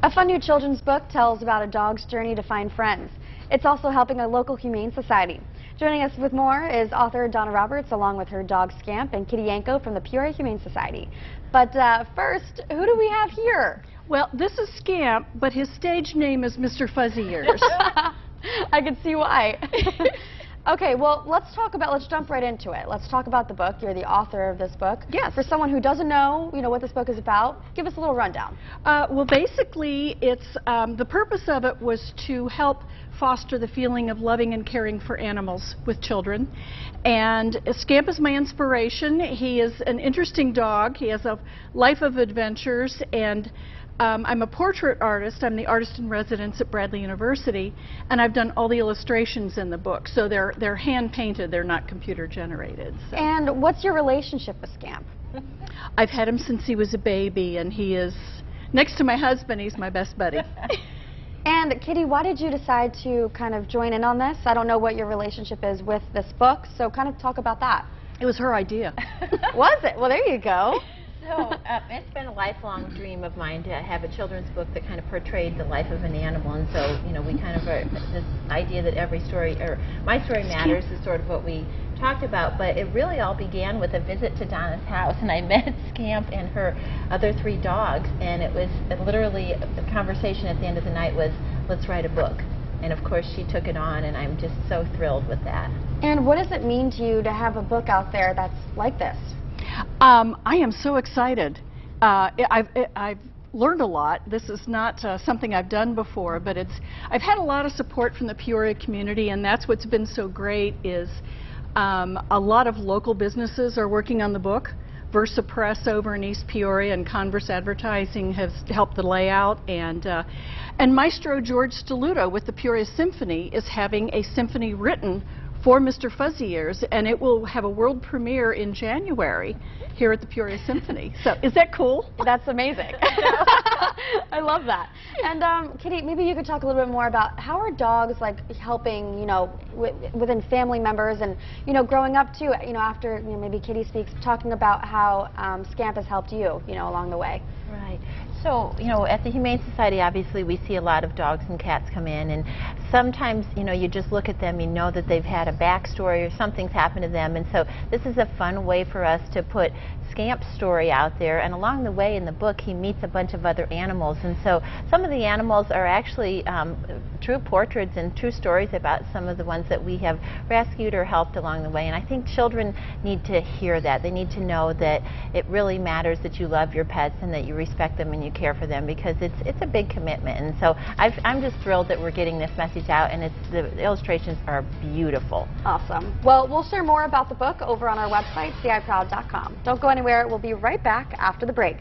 A fun new children's book tells about a dog's journey to find friends. It's also helping a local humane society. Joining us with more is author Donna Roberts, along with her dog Scamp and Kitty Yanko from the Peoria Humane Society. But first, who do we have here? Well, this is Scamp, but his stage name is Mr. Fuzzy Ears. I can see why. Okay, well, let's jump right into it. Let's talk about the book. You're the author of this book. Yes. For someone who doesn't know, what this book is about, give us a little rundown. Well, basically, it's the purpose of it was to help foster the feeling of loving and caring for animals with children. And Scamp is my inspiration. He is an interesting dog. He has a life of adventures, and I'm a portrait artist. I'm the artist in residence at Bradley University, and I've done all the illustrations in the book. So they're hand painted. They're not computer generated. So. And what's your relationship with Scamp? I've had him since he was a baby, and he is, next to my husband, he's my best buddy. And Kitty, why did you decide to kind of join in on this? I don't know what your relationship is with this book, so kind of talk about that. It was her idea. Was it? Well, there you go. So it's been a lifelong dream of mine to have a children's book that kind of portrayed the life of an animal, and so we kind of this idea that every story, or my story matters, is sort of what we talked about. But it really all began with a visit to Donna's house, and I met Scamp and her other 3 dogs, and it was literally the conversation at the end of the night was, let's write a book. And of course she took it on, and I'm just so thrilled with that. And what does it mean to you to have a book out there that's like this? I am so excited. I've learned a lot. This is not something I've done before, but I've had a lot of support from the Peoria community, and that's what's been so great is a lot of local businesses are working on the book. Versa Press over in East Peoria and Converse Advertising has helped the layout, and Maestro George Stoluto with the Peoria Symphony is having a symphony written for Mr. Fuzzy Ears, and it will have a world premiere in January here at the Peoria Symphony. So, is that cool? That's amazing. I love that. And Kitty, maybe you could talk a little bit more about how are dogs like helping, within family members, and growing up too. After maybe Kitty speaks, talking about how Scamp has helped you, along the way. Right. So, at the Humane Society, obviously, we see a lot of dogs and cats come in, and sometimes, you just look at them, you know that they've had a backstory or something's happened to them, and so this is a fun way for us to put Scamp's story out there, and along the way in the book, he meets a bunch of other animals, and so some of the animals are actually true portraits and true stories about some of the ones that we have rescued or helped along the way, and I think children need to hear that. They need to know that it really matters that you love your pets and that you respect them and you care for them, because it's a big commitment. And so I'm just thrilled that we're getting this message out, and the illustrations are beautiful. Awesome. Well, we'll share more about the book over on our website, ciproud.com. Don't go anywhere. We'll be right back after the break.